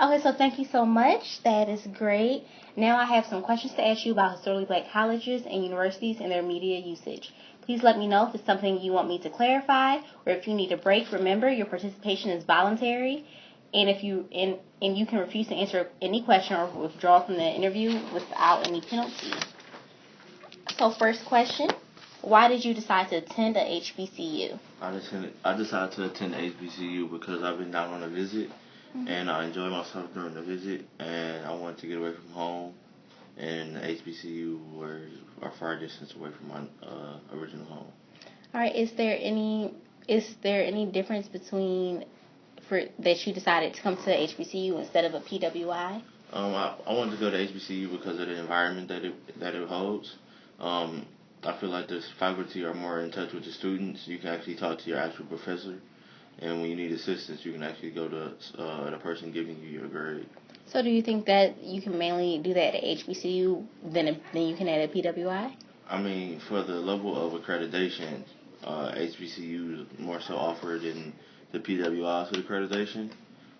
Okay, so thank you so much. That is great. Now I have some questions to ask you about historically black colleges and universities and their media usage. Please let me know if it's something you want me to clarify or if you need a break. Remember, your participation is voluntary, and if you and you can refuse to answer any question or withdraw from the interview without any penalty. So, first question: why did you decide to attend a HBCU? I decided to attend HBCU because I've been down on a visit, and I enjoyed myself during the visit, and I wanted to get away from home. And the HBCU were a far distance away from my original home. All right. Is there any difference between for that you decided to come to HBCU instead of a PWI? I wanted to go to HBCU because of the environment that it holds. Um, I feel like the faculty are more in touch with the students. You can actually talk to your actual professor, and when you need assistance, you can actually go to the person giving you your grade. So do you think that you can mainly do that at HBCU than you can at a PWI? I mean, for the level of accreditation, HBCU is more so offered than the PWIs with accreditation.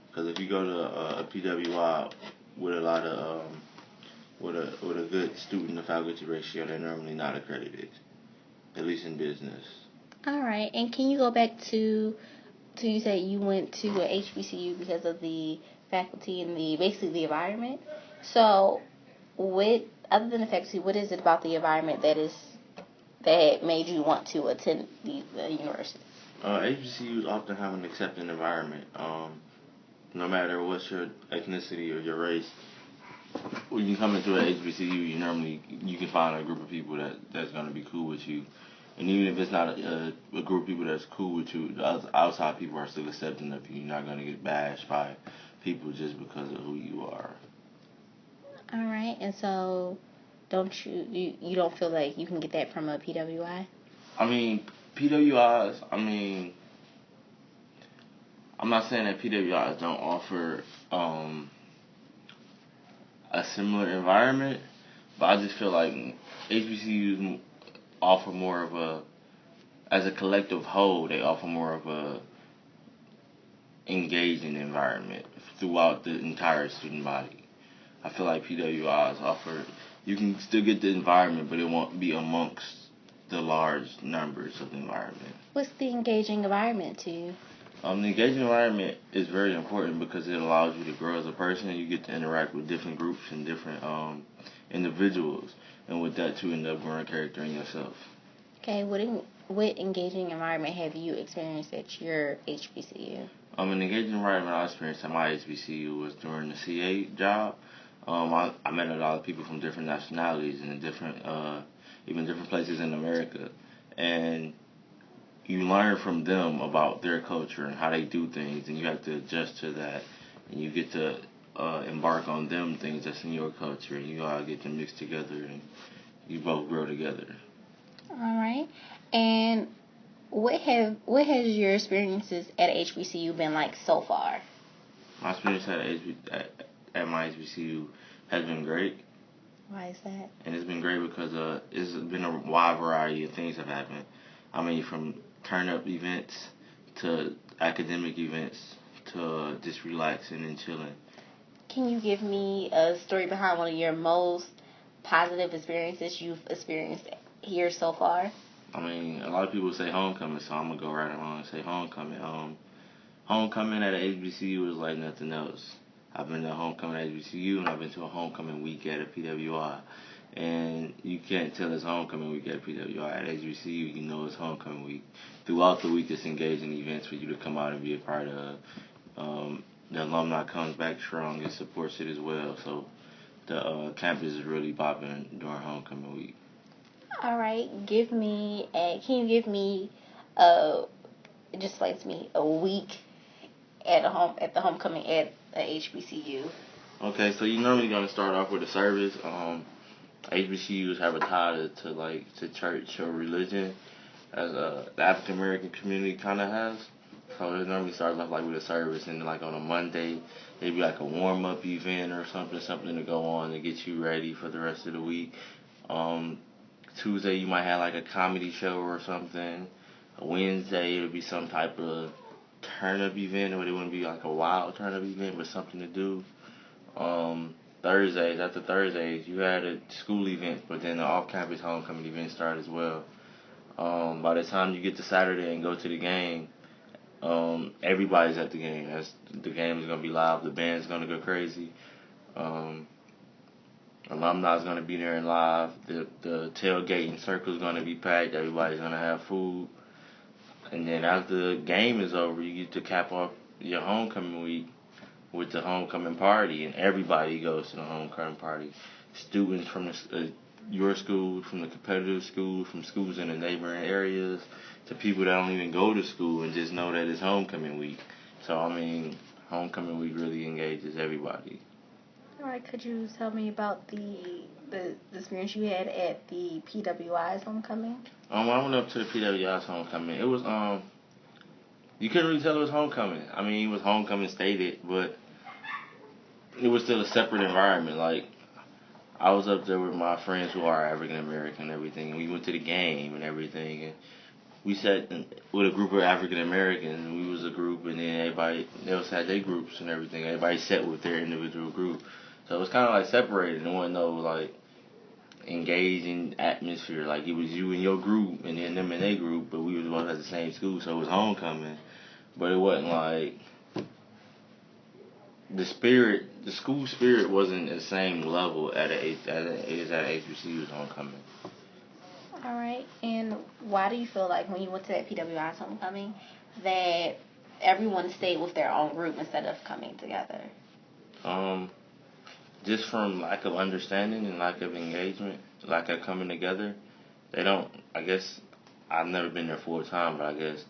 Because if you go to a PWI with a lot of with a good student to faculty ratio, they're normally not accredited, at least in business. All right. And can you go back to you said you went to a HBCU because of the faculty and basically the environment. So, what other than the faculty, what is it about the environment that made you want to attend the university? HBCUs often have an accepting environment. No matter what's your ethnicity or your race, when you come into an HBCU, you can find a group of people that's gonna be cool with you, and even if it's not a group of people that's cool with you, the outside people are still accepting of you. You're not gonna get bashed by people just because of who you are. All right. And so, don't you don't feel like you can get that from a PWI? I mean, PWIs. I'm not saying that PWIs don't offer a similar environment, but I just feel like HBCUs offer more of as a collective whole, they offer more of a engaging environment throughout the entire student body. I feel like PWIs offer, you can still get the environment, but it won't be amongst the large numbers of the environment. What's the engaging environment to you? The engaging environment is very important because it allows you to grow as a person. You get to interact with different groups and different individuals, and with that, to end up growing character in yourself. Okay, what engaging environment have you experienced at your HBCU? An engaging environment I experienced at my HBCU was during the CA job. I met a lot of people from different nationalities and even different places in America, and you learn from them about their culture and how they do things, and you have to adjust to that, and you get to embark on them things that's in your culture, and you all get to mix together, and you both grow together. All right. And what has your experiences at HBCU been like so far? My experience at my HBCU has been great. Why is that? And it's been great because it's been a wide variety of things have happened. I mean, from turn up events to academic events to just relaxing and chilling. Can you give me a story behind one of your most positive experiences you've experienced here so far? I mean, a lot of people say homecoming, so I'm gonna go right along and say homecoming. Homecoming at a HBCU is like nothing else. I've been to a homecoming at HBCU and I've been to a homecoming week at a PWI. And you can't tell it's homecoming week at PWI. At HBCU, you know it's homecoming week. Throughout the week, it's engaging events for you to come out and be a part of. The alumni comes back strong and supports it as well. So the campus is really popping during homecoming week. All right. Can you give me a just explain to me a week at the homecoming at a HBCU? Okay, so you normally gonna start off with a service. HBCUs have a tie to church or religion, as the African American community kind of has. So it normally starts off like with a service, and like on a Monday, maybe like a warm up event or something to go on to get you ready for the rest of the week. Um, Tuesday you might have like a comedy show or something. Wednesday it'll be some type of turn-up event, or it wouldn't be like a wild turn-up event, but something to do. Thursdays, after Thursdays, you had a school event, but then the off-campus homecoming event started as well. By the time you get to Saturday and go to the game, everybody's at the game. The game is gonna be live. The band's gonna go crazy. Um, Alumni is gonna be there and live. The tailgating circle is gonna be packed. Everybody's gonna have food. And then after the game is over, you get to cap off your homecoming week with the homecoming party, and everybody goes to the homecoming party. Students from your school, from the competitive schools, from schools in the neighboring areas, to people that don't even go to school and just know that it's homecoming week. So, I mean, homecoming week really engages everybody. All right, could you tell me about the experience you had at the PWI's homecoming? When I went up to the PWI's homecoming, it was you couldn't really tell it was homecoming. I mean, it was homecoming stated, but it was still a separate environment. Like, I was up there with my friends who are African American and everything, and we went to the game and everything, and we sat with a group of African Americans, and we was a group, and then everybody else had their groups and everything. Everybody sat with their individual group, so it was kind of like separated. There wasn't no like engaging atmosphere. Like, it was you and your group, and then them and their group, but we was both at the same school, so it was homecoming. But it wasn't like the school spirit wasn't the same level as it is at HBCU's homecoming. All right, and why do you feel like when you went to that PWI's homecoming that everyone stayed with their own group instead of coming together? Just from lack of understanding and lack of engagement, lack of coming together. They don't. I guess I've never been there full time, but I guess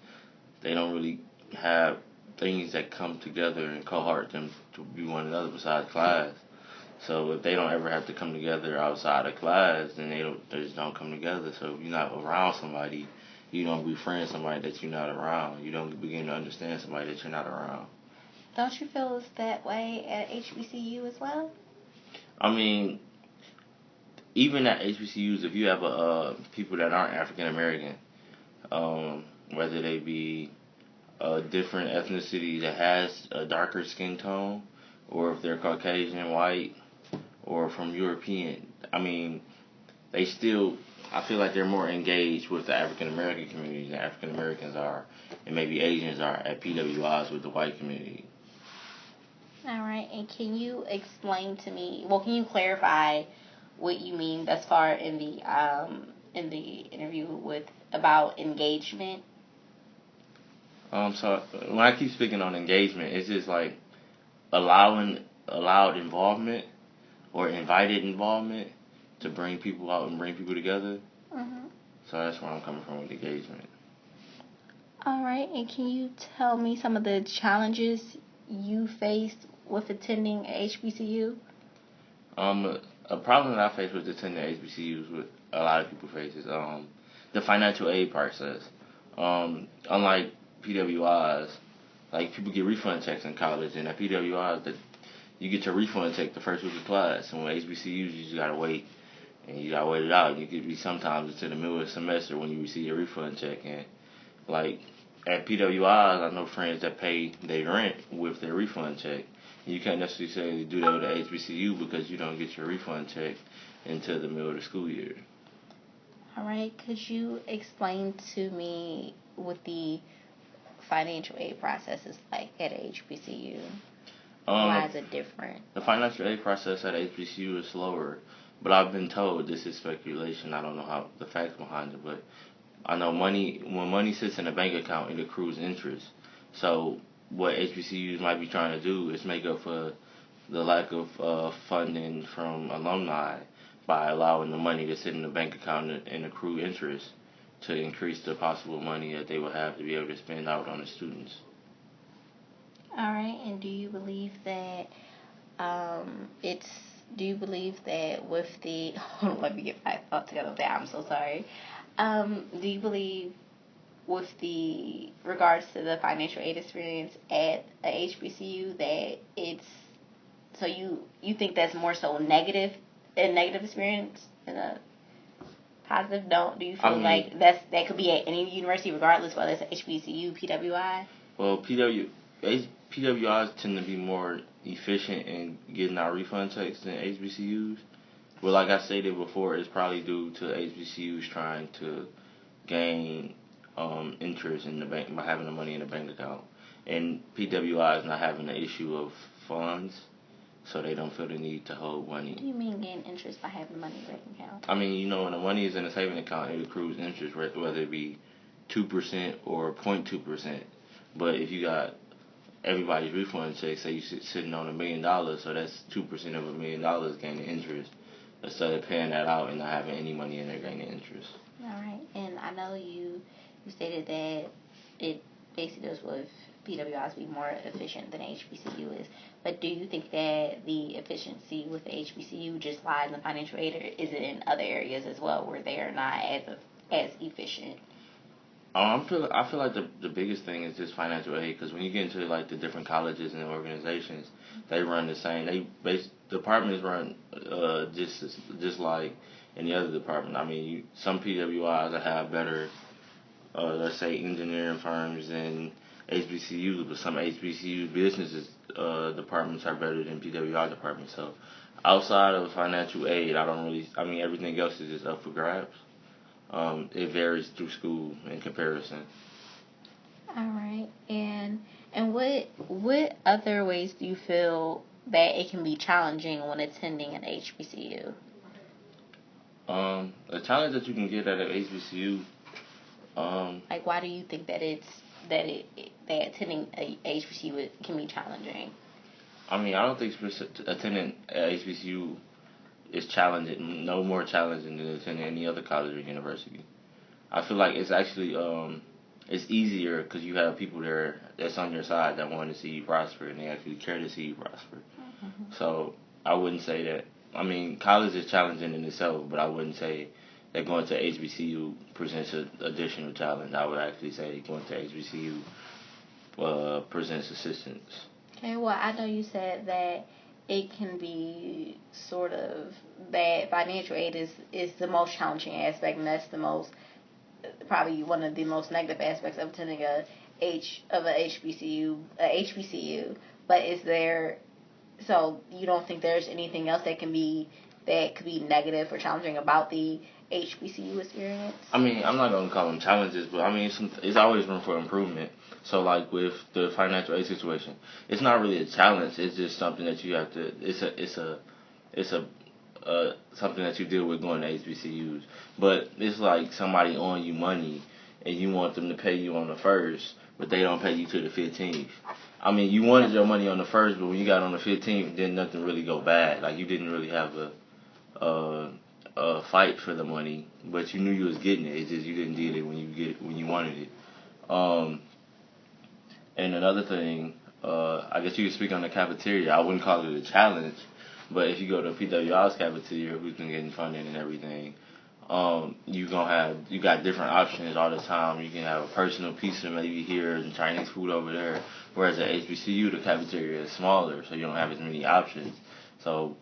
they don't really have things that come together and cohort them to be one another besides class. So if they don't ever have to come together outside of class, then they just don't come together. So if you're not around somebody, you don't befriend somebody that you're not around. You don't begin to understand somebody that you're not around. Don't you feel it's that way at HBCU as well? I mean, even at HBCUs, if you have people that aren't African American, whether they be a different ethnicity that has a darker skin tone, or if they're Caucasian, white, or from European, I mean, they still, I feel like they're more engaged with the African American community than African Americans are, and maybe Asians are at PWIs with the white community. All right, and can you explain to me, can you clarify what you mean thus far in the interview about engagement? So when I keep speaking on engagement, it's just like allowed involvement or invited involvement to bring people out and bring people together. Mm-hmm. So that's where I'm coming from with engagement. All right, and can you tell me some of the challenges you faced with attending HBCU? A problem that I face with attending HBCUs, with a lot of people face, is the financial aid process. Unlike PWIs, like, people get refund checks in college, and at PWIs, you get your refund check the first week of class, and with HBCUs, you just gotta wait, and you gotta wait it out. You could be sometimes into the middle of the semester when you receive your refund check, and like at PWIs, I know friends that pay their rent with their refund check. You can't necessarily do that with the HBCU because you don't get your refund check until the middle of the school year. All right, could you explain to me what the financial aid process is like at HBCU? Why is it different? The financial aid process at HBCU is slower, but I've been told, this is speculation, I don't know how the facts behind it, but I know when money sits in a bank account, it accrues interest. So what HBCUs might be trying to do is make up for the lack of funding from alumni by allowing the money to sit in the bank account and accrue interest to increase the possible money that they will have to be able to spend out on the students. All right, and do you believe that do you believe that with the, let me get my thoughts together with that, I'm so sorry. Do you believe with the regards to the financial aid experience at a HBCU that it's, so you think that's more so a negative experience than a positive? Do you feel like that could be at any university regardless whether it's HBCU, PWI? Well, PWIs tend to be more efficient in getting our refund checks than HBCUs. But like I stated before, it's probably due to HBCUs trying to gain interest in the bank by having the money in the bank account, and PWIs not having the issue of funds, so they don't feel the need to hold money. What do you mean gain interest by having money in the bank account? I mean, when the money is in a saving account, it accrues interest, whether it be 2% or 0.2%. But if you got everybody's refund check, say you sitting on $1 million, so that's 2% of $1 million gaining interest, instead of paying that out and not having any money in there gaining interest. All right, and I know you stated that it basically does with PWIs be more efficient than HBCU is, but do you think that the efficiency with the HBCU just lies in the financial aid, or is it in other areas as well where they are not as efficient? I feel like the biggest thing is just financial aid, because when you get into like the different colleges and organizations, they run the same. Departments run just like any other department. I mean, some PWIs that have better, let's say, engineering firms than HBCUs, but some HBCU businesses departments are better than PWI departments. So outside of financial aid, I mean, everything else is just up for grabs. It varies through school in comparison. All right, and what other ways do you feel that it can be challenging when attending an HBCU? A challenge that you can get at an HBCU. Like, why do you think that that attending a HBCU can be challenging? I mean, I don't think attending a HBCU is challenging, no more challenging than attending any other college or university. I feel like it's actually it's easier because you have people there that's on your side that want to see you prosper, and they actually care to see you prosper. Mm-hmm. So I wouldn't say that. I mean, college is challenging in itself, but I wouldn't say that going to HBCU presents an additional challenge. I would actually say going to HBCU presents assistance. Okay, well, I know you said that it can be sort of that financial aid is the most challenging aspect, and that's the most, probably one of the most negative aspects of attending a HBCU. But so you don't think there's anything else that could be negative or challenging about the HBCU experience? I mean, I'm not gonna call them challenges, but I mean, it's always room for improvement. So, like with the financial aid situation, it's not really a challenge. It's just something that you have to. It's something that you deal with going to HBCUs. But it's like somebody owing you money, and you want them to pay you on the 1st, but they don't pay you till the 15th. I mean, you wanted your money on the 1st, but when you got on the 15th, then nothing really go bad. Like, you didn't really have a fight for the money, but you knew you was getting it. It's just you didn't get it when you wanted it. And another thing, I guess you could speak on the cafeteria. I wouldn't call it a challenge, but if you go to PWI's cafeteria, who's been getting funding and everything, you got different options all the time. You can have a personal pizza maybe here and Chinese food over there. Whereas at HBCU, the cafeteria is smaller, so you don't have as many options. So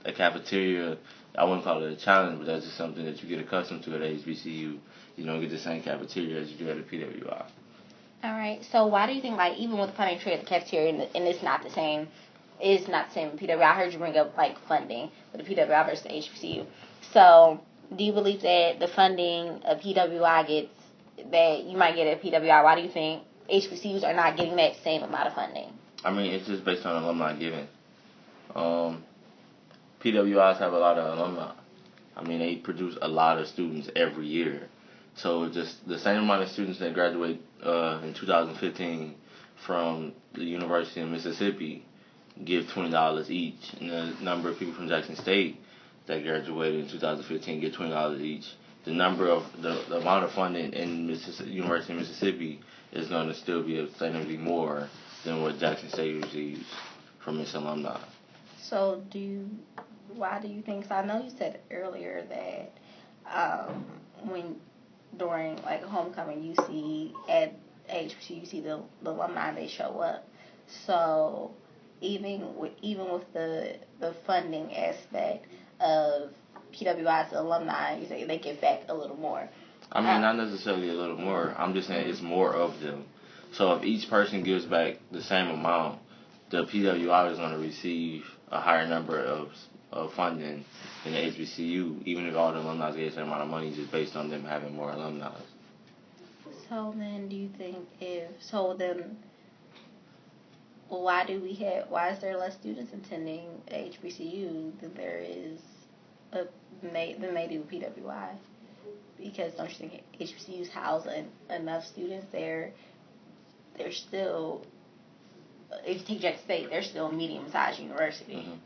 a cafeteria, I wouldn't call it a challenge, but that's just something that you get accustomed to at HBCU. You don't get the same cafeteria as you do at a PWI. All right. So why do you think, like, even with the financial aid at the cafeteria, and it's not the same with PWI? I heard you bring up like funding with the PWI versus the HBCU. So do you believe that the funding a PWI gets that you might get at PWI? Why do you think HBCUs are not getting that same amount of funding? I mean, it's just based on alumni giving. PWIs have a lot of alumni. I mean, they produce a lot of students every year. So just the same amount of students that graduate in 2015 from the University of Mississippi give $20 each, and the number of people from Jackson State that graduated in 2015 get $20 each. The amount of funding in University of Mississippi is going to still be sustainably more than what Jackson State receives from its alumni. So why do you think? So I know you said earlier that during like homecoming, you see at HBCU, you see the alumni, they show up. So even with the funding aspect of PWI's alumni, you say they give back a little more. I mean, not necessarily a little more. I'm just saying it's more of them. So if each person gives back the same amount, the PWI is going to receive a higher number of funding than the HBCU, even if all the alumni get the same amount of money, just based on them having more alumni. So then, do you think why is there less students attending HBCU than there is than they do PWI? Because don't you think HBCUs house enough students there? They're still, if you take Jackson State, they're still a medium-sized university. Mm-hmm.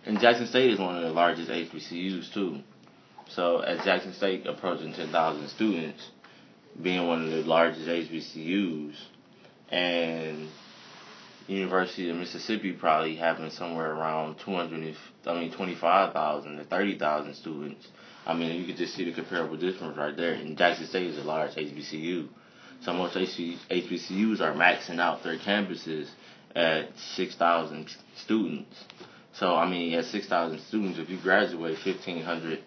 And Jackson State is one of the largest HBCUs too. So as Jackson State approaching 10,000 students, being one of the largest HBCUs, and University of Mississippi probably having somewhere around 25,000 to 30,000 students. I mean, you could just see the comparable difference right there. And Jackson State is a large HBCU. So most HBCUs are maxing out their campuses at 6,000 students. So, I mean, at 6,000 students, if you graduate 1,500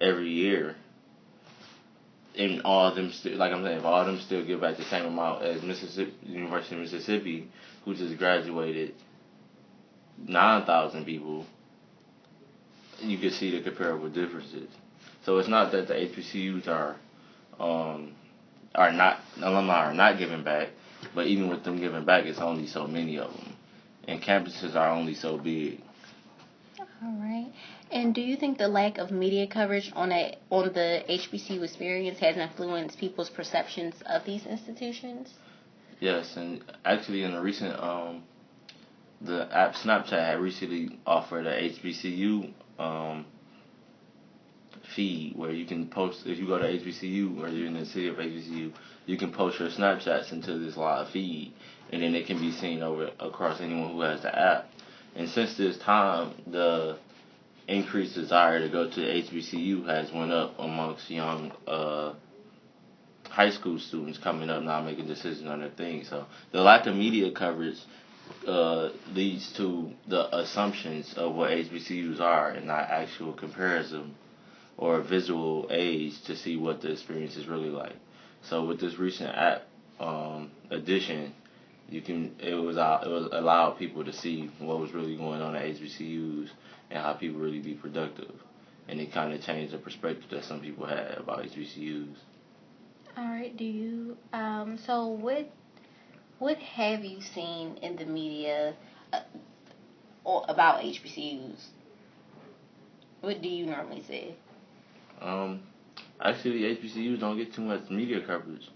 every year, and all of them, like I'm saying, if all of them still give back the same amount as University of Mississippi, who just graduated 9,000 people, you can see the comparable differences. So it's not that the HBCUs alumni are not giving back, but even with them giving back, it's only so many of them, and campuses are only so big. All right. And do you think the lack of media coverage on the HBCU experience has influenced people's perceptions of these institutions? Yes, and actually in the recent the app Snapchat had recently offered a HBCU feed where you can post, if you go to HBCU or you're in the city of HBCU, you can post your Snapchats into this live feed, and then it can be seen across anyone who has the app. And since this time, the increased desire to go to HBCU has went up amongst young high school students coming up now making decisions on their things. So the lack of media coverage leads to the assumptions of what HBCUs are and not actual comparison or visual aids to see what the experience is really like. So with this recent app addition, it was allow people to see what was really going on at HBCUs and how people really be productive, and it kind of changed the perspective that some people had about HBCUs. All right. Do you so what have you seen in the media about HBCUs? What do you normally see? Actually, HBCUs don't get too much media coverage.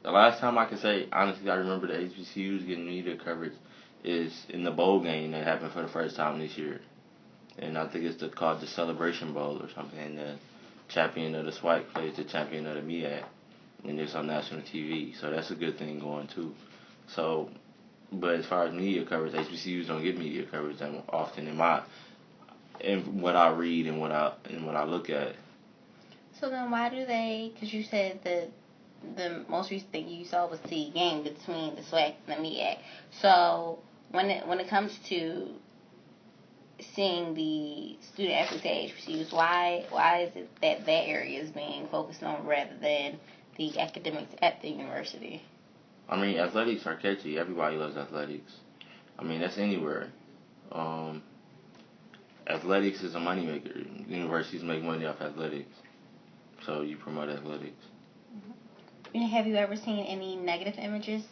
The last time I can say, honestly, I remember the HBCUs getting media coverage is in the bowl game that happened for the first time this year. And I think it's called the Celebration Bowl or something. And the champion of the SWAC plays the champion of the MEAC. And it's on national TV. So that's a good thing going, too. So, but as far as media coverage, HBCUs don't get media coverage that often in what I read and what I look at. So then why do they, because you said that the most recent thing you saw was the game between the SWAC and the MEAC. So when it comes to seeing the student athletes at HBCUs, why is it that area is being focused on rather than the academics at the university? I mean, athletics are catchy. Everybody loves athletics. I mean, that's anywhere. Athletics is a moneymaker. Universities make money off athletics. So you promote athletics. Mm-hmm. Have you ever seen any negative images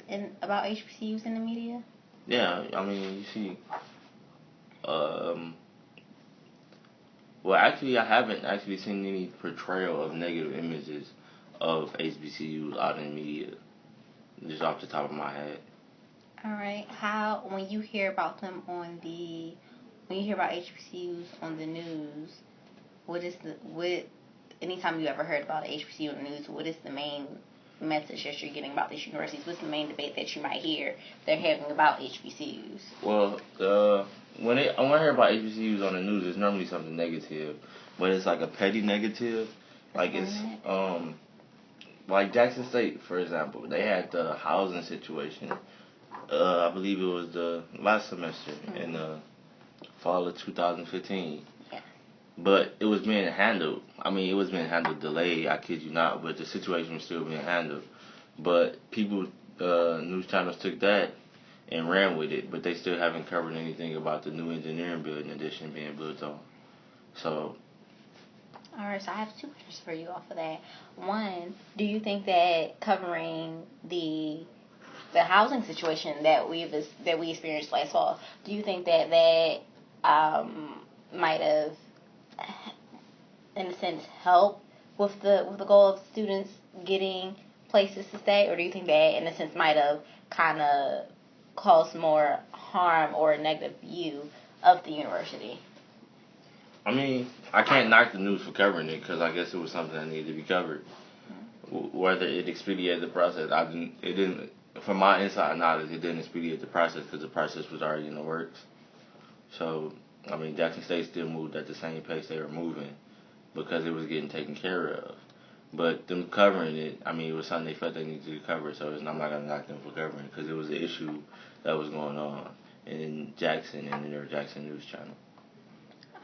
about HBCUs in the media? Yeah, I mean, you see. Well, actually, I haven't actually seen any portrayal of negative images of HBCUs out in the media, just off the top of my head. All right. When you hear about them when you hear about HBCUs on the news, anytime you ever heard about HBCU in the news, what is the main message that you're getting about these universities? What's the main debate that you might hear they're having about HBCUs? Well, when I hear about HBCUs on the news, it's normally something negative, but it's like a petty negative. Like it's like Jackson State, for example, they had the housing situation. I believe it was the last semester in the fall of 2015. Yeah. But it was being handled. I mean, it was being handled delayed. I kid you not, but the situation was still being handled. But people news channels took that and ran with it, but they still haven't covered anything about the new engineering building addition being built on. So, all right, so I have two questions for you off of that. One, do you think that covering the housing situation that we experienced last fall, do you think that might have, in a sense, helped with the goal of students getting places to stay, or do you think that, in a sense, might have kind of caused more harm or a negative view of the university? I mean, I can't knock the news for covering it because I guess it was something that needed to be covered. Whether it expedited the process, it didn't. From my inside knowledge, it didn't expedite the process because the process was already in the works. So, I mean, Jackson State still moved at the same pace they were moving because it was getting taken care of. But them covering it, I mean, it was something they felt they needed to cover. So I'm not gonna knock them for covering it because it was an issue that was going on in Jackson and in their Jackson News Channel.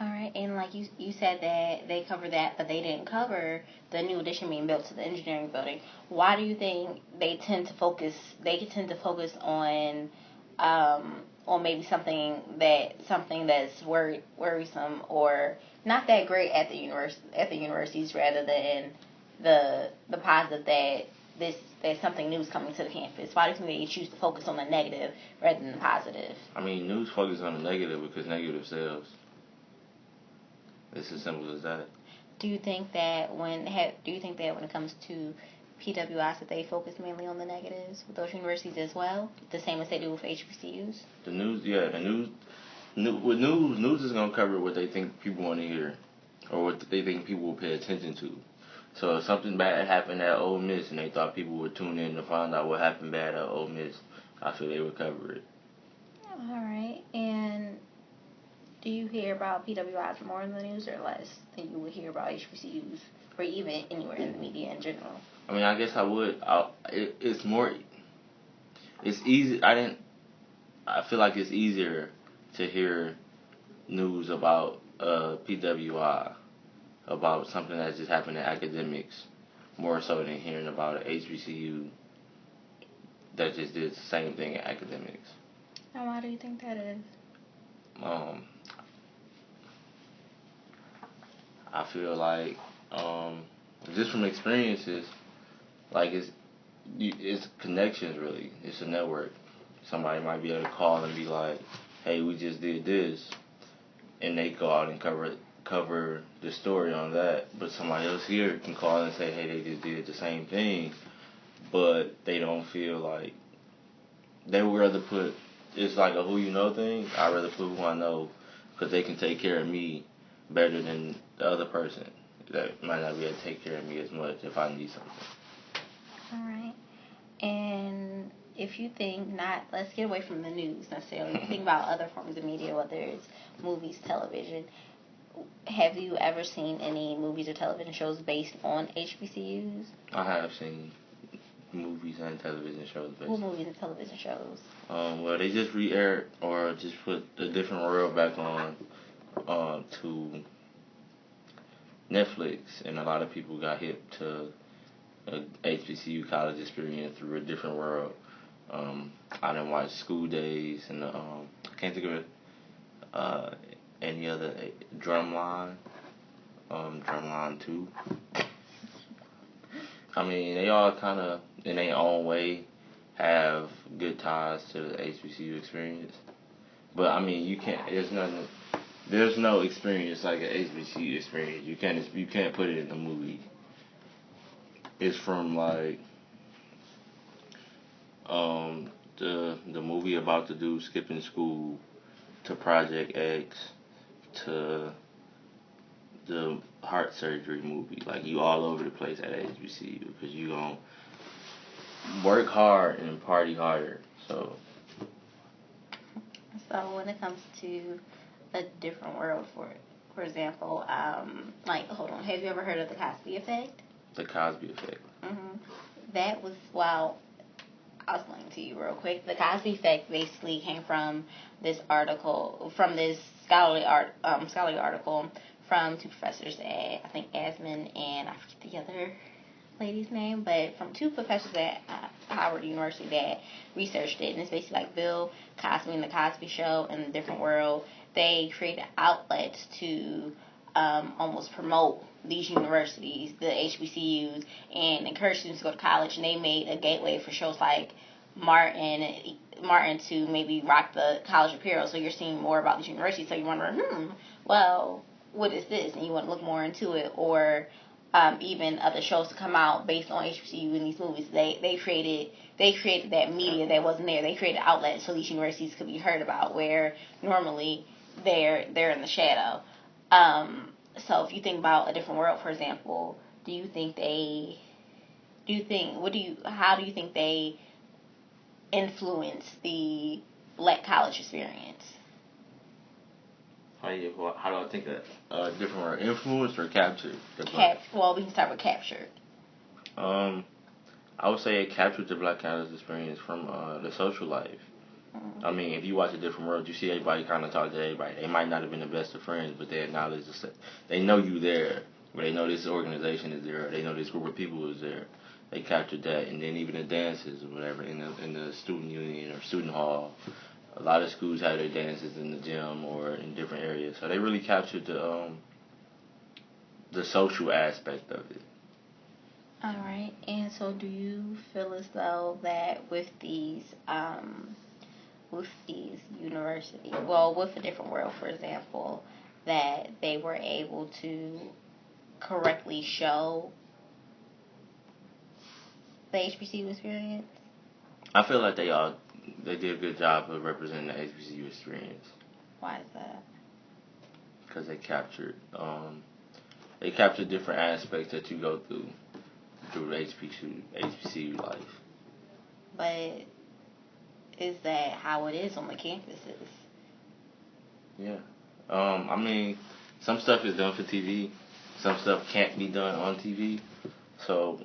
All right, and like you said that they covered that, but they didn't cover the new addition being built to the engineering building. Why do you think they tend to focus? They tend to focus on maybe something that's worrisome or not that great at the universities, rather than the positive that there's something new is coming to the campus. Why do you think they choose to focus on the negative rather than the positive? I mean, news focuses on the negative because negative sells. It's as simple as that. Do you think that when it comes to PWIs that they focus mainly on the negatives with those universities as well, the same as they do with HBCUs? The news, yeah, with news is gonna cover what they think people want to hear, or what they think people will pay attention to. So if something bad happened at Ole Miss and they thought people would tune in to find out what happened bad at Ole Miss, I feel they would cover it. All right, and do you hear about PWIs more in the news or less than you would hear about HBCUs or even anywhere in the media in general? I mean, I guess I would. It's more. It's easy. I feel like it's easier to hear news about PWI, about something that just happened in academics, more so than hearing about an HBCU that just did the same thing in academics. And why do you think that is? I feel like just from experiences, like it's connections really. It's a network. Somebody might be able to call and be like, "Hey, we just did this," and they go out and cover the story on that. But somebody else here can call and say, "Hey, they just did the same thing," but they don't feel like they would rather put. It's like a who you know thing. I'd rather put who I know because they can take care of me better than the other person that might not be able to take care of me as much if I need something. All right. And if you think let's get away from the news necessarily. If you think about other forms of media, whether it's movies, television, have you ever seen any movies or television shows based on HBCUs? I have seen movies and television shows based. What movies and television shows? Well, they just re-aired or just put A Different World back on to Netflix, and a lot of people got hip to a HBCU college experience through A Different World. I didn't watch School Days and I can't think of any other Drumline, Drumline 2. I mean, they all kind of, in their own way, have good ties to the HBCU experience. But I mean, you can't. There's no experience like an HBCU experience. You can't put it in a movie. It's from like the movie about the dude skipping school to Project X to the heart surgery movie. Like, you all over the place at HBCU because you gonna work hard and party harder. So when it comes to A Different World, for example, hold on, have you ever heard of the Cosby Effect? The Cosby Effect. Mm-hmm. That was, I'll explain to you real quick. The Cosby Effect basically came from this scholarly article from two professors at, I think, Asman and I forget the other lady's name, but from two professors at Howard University that researched it, and it's basically like Bill Cosby and the Cosby Show and the Different World. They created outlets to almost promote these universities, the HBCUs, and encourage students to go to college. And they made a gateway for shows like Martin to maybe rock the college apparel. So you're seeing more about these universities. So you're wondering, well, what is this? And you want to look more into it. Or even other shows to come out based on HBCU in these movies. They created that media that wasn't there. They created outlets so these universities could be heard about, where normally they're in the shadow. So if you think about A Different World, for example, how do you think they influence the black college experience? How do I think a different word? Influence or captured? Well, we can start with captured. I would say it captured the black college experience from the social life. I mean, if you watch A Different World, you see everybody kind of talk to everybody. They might not have been the best of friends, but they acknowledge they know you there, or they know this organization is there, or they know this group of people is there. They captured that, and then even the dances or whatever in the student union or student hall. A lot of schools have their dances in the gym or in different areas, so they really captured the social aspect of it. All right, and so do you feel as though that with these universities, well, with A Different World, for example, that they were able to correctly show the HBCU experience? I feel like they did a good job of representing the HBCU experience. Why is that? Because they captured different aspects that you go through HBCU life. But is that how it is on the campuses? Yeah. I mean, some stuff is done for TV. Some stuff can't be done on TV. So,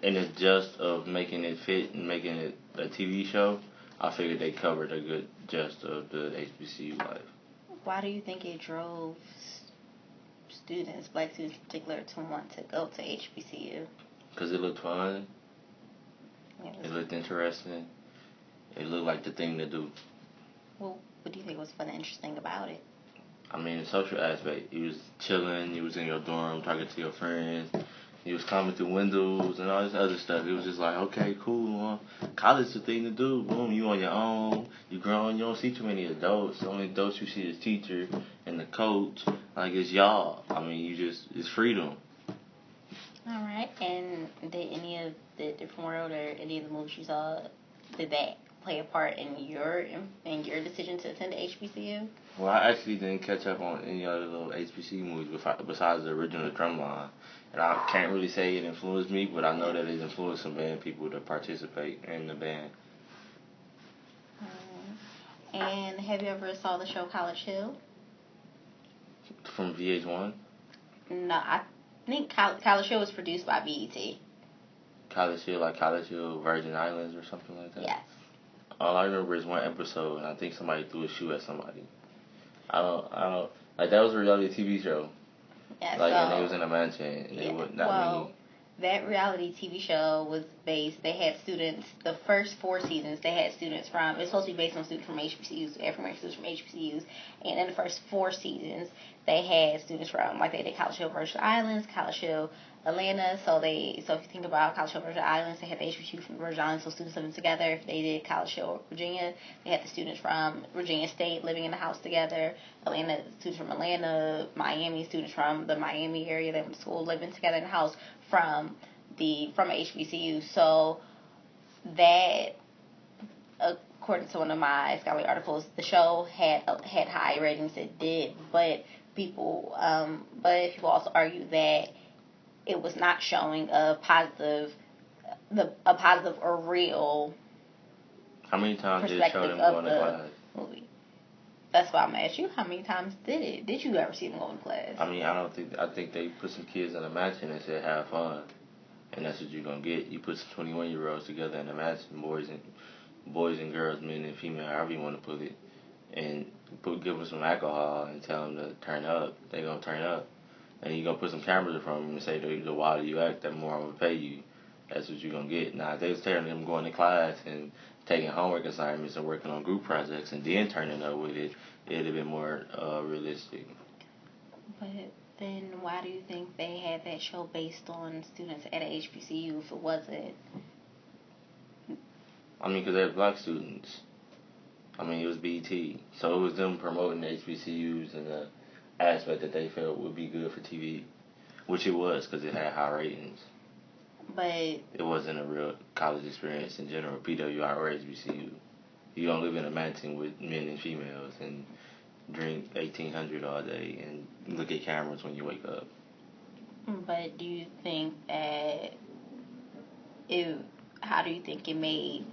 in the gist of making it fit and making it a TV show, I figured they covered a good gist of the HBCU life. Why do you think it drove students, black students in particular, to want to go to HBCU? Because it looked fun. It looked interesting. It looked like the thing to do. Well, what do you think was fun and interesting about it? I mean, the social aspect. You was chilling. You was in your dorm talking to your friends. You was coming through windows and all this other stuff. It was just like, okay, cool. College is the thing to do. Boom, you on your own. You grown. You don't see too many adults. The only adults you see is teacher and the coach. Like, it's y'all. I mean, it's freedom. All right. And did any of the Different World or any of the movies you saw, did that play a part in your decision to attend the HBCU? Well, I actually didn't catch up on any other little HBCU movies besides the original Drumline. And I can't really say it influenced me, but I know that it influenced some band people to participate in the band. And have you ever saw the show College Hill? From VH1? No, I think College Hill was produced by BET. College Hill, like College Hill Virgin Islands or something like that? Yes. All I remember is one episode, and I think somebody threw a shoe at somebody. I don't, like, that was a reality TV show. Yeah, like, and they was in a mansion, and they would not many. That reality TV show was based, they had students, the first 4 seasons, they had students from, it's supposed to be based on students from HBCUs, African students from HBCUs, and in the first 4 seasons, they had students from, like, they did College Hill Virgin Islands, College Hill Atlanta, so if you think about College Hill Virgin Islands, they had the HBCU from Virgin Islands, so students living together. If they did College Hill Virginia, they had the students from Virginia State living in the house together. Atlanta, students from Atlanta. Miami, students from the Miami area, they went to school living together in the house from HBCU. So that, according to one of my scholarly articles, the show had high ratings. It did, but people also argue that it was not showing a positive or real. How many times did it show them going to class? Movie. That's why I'm asking you, how many times did it? Did you ever see them going to class? I mean, I think they put some kids in a mansion and said have fun, and that's what you're gonna get. You put some 21-year-olds together in a mansion, boys and girls, men and female, however you want to put it, and give them some alcohol and tell them to turn up. They gonna turn up. And you're going to put some cameras in front of them and say, the wilder you act, the more I'm going to pay you. that's what you're gonna get. Now, if they was telling them going to class and taking homework assignments and working on group projects and then turning up with it, it'd have been more realistic. But then why do you think they had that show based on students at a HBCU if it wasn't? I mean, because they're black students. I mean, it was BET. So it was them promoting the HBCUs in the aspect that they felt would be good for TV, which it was because it had high ratings. But it wasn't a real college experience in general, PWI or HBCU. You don't live in a mansion with men and females and drink 1800 all day and look at cameras when you wake up. But do you think that how do you think it made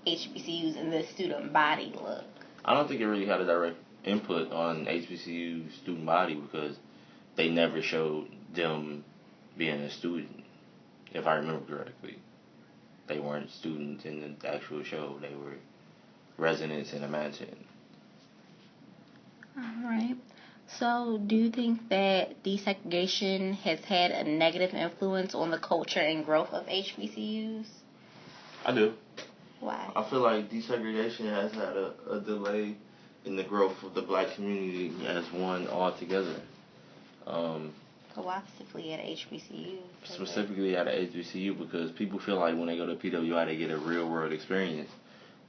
HBCUs and the student body look? I don't think it really had a direct input on HBCU student body because they never showed them being a student, if I remember correctly. They weren't students in the actual show. They were residents in a mansion. All right. So, do you think that desegregation has had a negative influence on the culture and growth of HBCUs? I do. Why? I feel like desegregation has had a delay in the growth of the black community as one altogether. So why specifically at HBCU? Specifically at a HBCU because people feel like when they go to PWI they get a real world experience.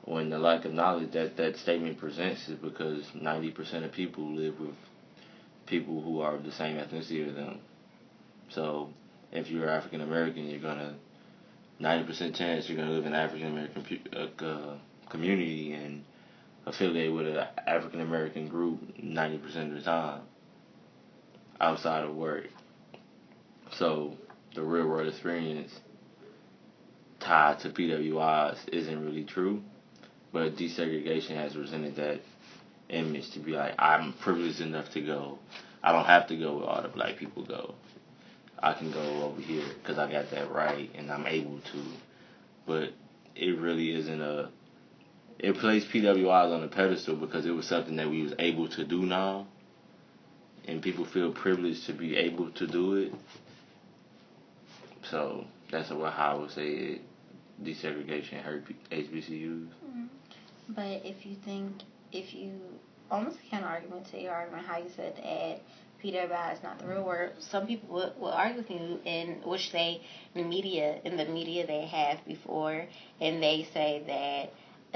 When the lack of knowledge that statement presents is because 90% of people live with people who are of the same ethnicity as them. So if you're African American, you're gonna 90% chance you're gonna live in an African American community and affiliate with an African American group 90% of the time outside of work. So the real world experience tied to PWIs isn't really true, but desegregation has presented that image to be like, I'm privileged enough to go. I don't have to go where all the black people go. I can go over here because I got that right and I'm able to. But it really isn't it placed PWIs on a pedestal because it was something that we was able to do now. And people feel privileged to be able to do it. So that's how I would say desegregation hurt HBCUs. Mm-hmm. But if you almost can argument to your argument how you said that PWI is not the real word, some people will argue with you in which they in the media they have before, and they say that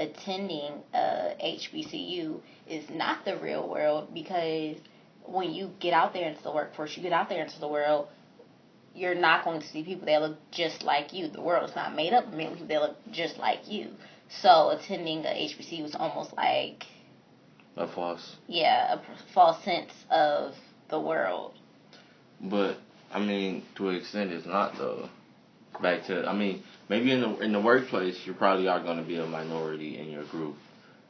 attending HBCU is not the real world because when you get out there into the workforce, you get out there into the world, you're not going to see people that look just like you. The world is not made up of people that look just like you. So attending a HBCU is almost like a false sense of the world. But I mean, to an extent, it's not though. Back to, I mean, maybe in the workplace, you probably are going to be a minority in your group.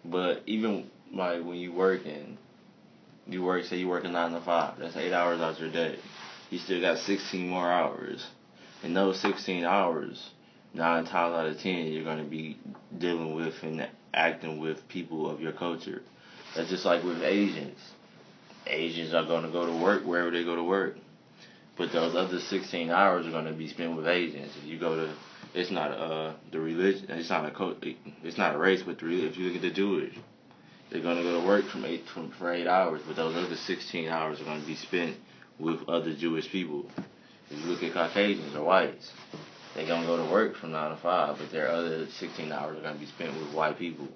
But even like when you say you work a 9 to 5, that's 8 hours out your day. You still got 16 more hours. In those 16 hours, 9 times out of 10, you're going to be dealing with and acting with people of your culture. That's just like with Asians. Asians are going to go to work wherever they go to work. But those other 16 hours are going to be spent with Asians. If you go to, it's not the religion, it's not a race, but if you look at the Jewish, they're going to go to work for 8 hours, but those other 16 hours are going to be spent with other Jewish people. If you look at Caucasians or whites, they're going to go to work from 9 to 5, but their other 16 hours are going to be spent with white people.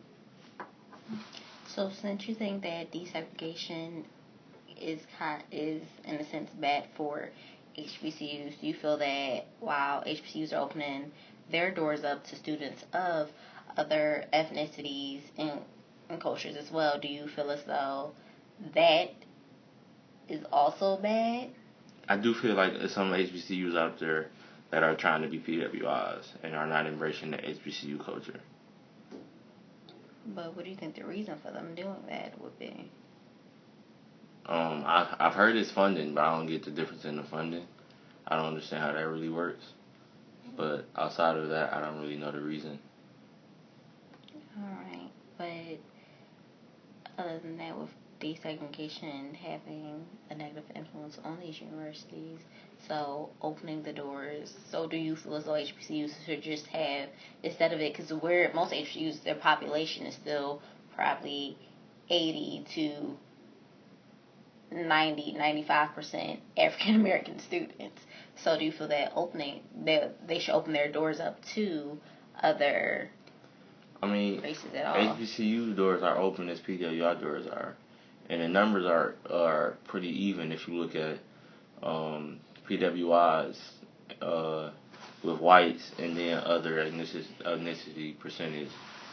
So since you think that desegregation is in a sense bad for HBCUs, do you feel that while HBCUs are opening their doors up to students of other ethnicities and cultures as well, do you feel as though that is also bad? I do feel like there's some HBCUs out there that are trying to be PWIs and are not embracing the HBCU culture. But what do you think the reason for them doing that would be? I've heard it's funding, but I don't get the difference in the funding. I don't understand how that really works. But outside of that, I don't really know the reason. All right. But other than that, with desegregation having a negative influence on these universities. So opening the doors. So do you feel as though HBCUs should just have, instead of it, because where most HBCUs, their population is still probably 80 to 95% African American students. So do you feel that they should open their doors up to other races at all? HBCU doors are open as PWI doors are, and the numbers are pretty even if you look at PWIs with whites and then other ethnicity percentage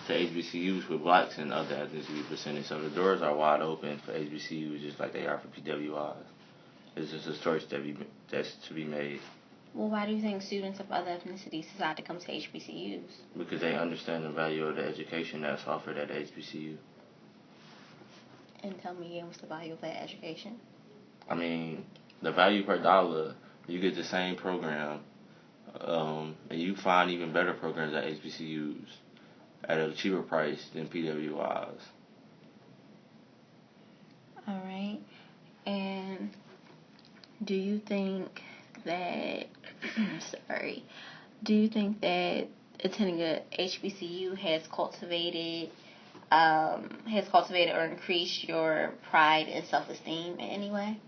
to HBCUs with blacks and other ethnicity percentage. So the doors are wide open for HBCUs just like they are for PWIs. It's just a choice that's to be made. Well, why do you think students of other ethnicities decide to come to HBCUs? Because they understand the value of the education that's offered at HBCU. And tell me again, what's the value of that education? The value per dollar, you get the same program, and you find even better programs at HBCUs at a cheaper price than PWIs. All right. And do you think that attending a HBCU has cultivated or increased your pride and self-esteem in any way?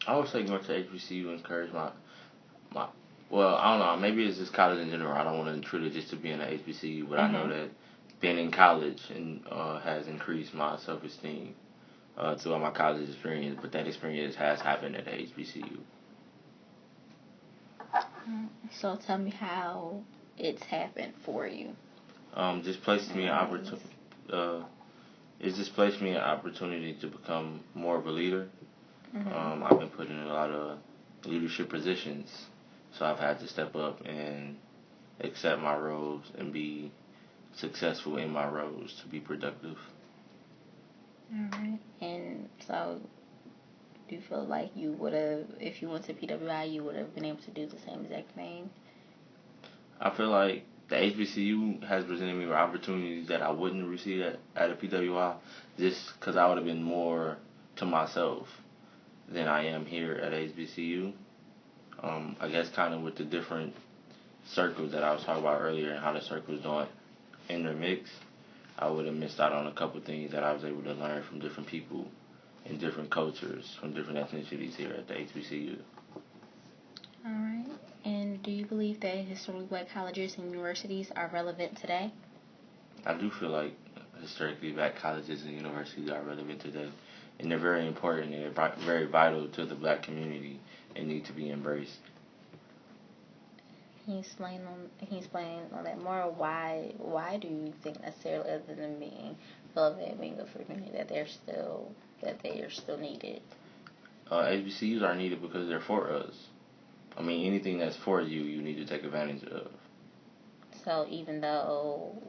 I would say going to HBCU encouraged my well, I don't know, maybe it's just college in general. I don't want to intrude it just to being at HBCU, but I know that being in college has increased my self-esteem throughout my college experience, but that experience has happened at the HBCU. So tell me how it's happened for you. Just placed me an opportunity. It's just placed me an opportunity to become more of a leader. I've been put in a lot of leadership positions, so I've had to step up and accept my roles and be successful in my roles to be productive. All right. And so, do you feel like you would have, if you went to PWI, you would have been able to do the same exact thing? I feel like the HBCU has presented me with opportunities that I wouldn't receive at a PWI, just because I would have been more to myself than I am here at HBCU. I guess kind of with the different circles that I was talking about earlier and how the circles don't intermix, I would have missed out on a couple things that I was able to learn from different people and different cultures from different ethnicities here at the HBCU. All right. And do you believe that historically black colleges and universities are relevant today? I do feel like historically black colleges and universities are relevant today. And they're very important and they're very vital to the black community and need to be embraced. Can you explain on that more? Why do you think necessarily, other than being relevant, being good for the community, that they are still needed? HBCUs are needed because they're for us. Anything that's for you, you need to take advantage of. So even though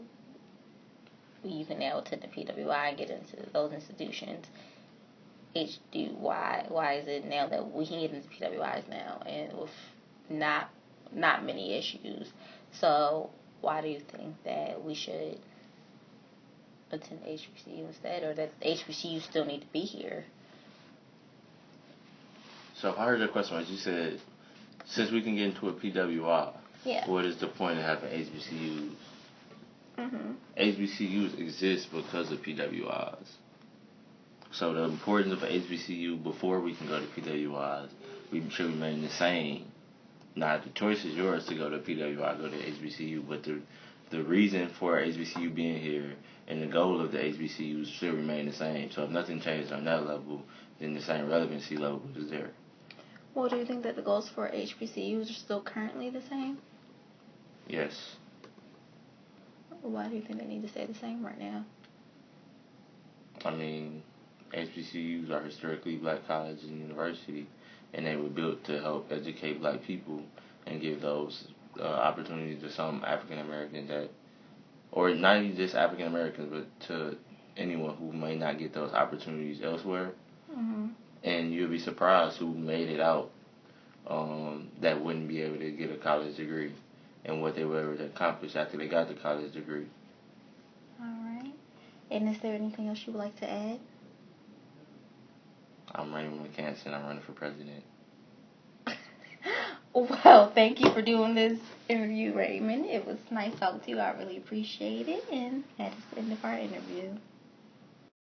you can now attend the PWI and get into those institutions, why is it now that we can get into PWIs now and with not many issues? So why do you think that we should attend HBCU instead, or that HBCU still need to be here? So if I heard your question right, you said, since we can get into a PWI, what is the point of having HBCUs? HBCUs exist because of PWIs. So the importance of HBCU before we can go to PWIs, we should remain the same. Now, the choice is yours to go to PWI, go to HBCU, but the reason for HBCU being here and the goal of the HBCUs should remain the same. So if nothing changes on that level, then the same relevancy level is there. Well, do you think that the goals for HBCUs are still currently the same? Yes. Why do you think they need to stay the same right now? HBCUs are historically black colleges and universities, and they were built to help educate black people and give those opportunities to some African Americans or not even just African Americans, but to anyone who may not get those opportunities elsewhere. And you'll be surprised who made it out that wouldn't be able to get a college degree and what they were able to accomplish after they got the college degree. All right. And is there anything else you would like to add? I'm Raymond McCanson. I'm running for president. Well, thank you for doing this interview, Raymond. It was nice talking to you. I really appreciate it. And that is the end of our interview.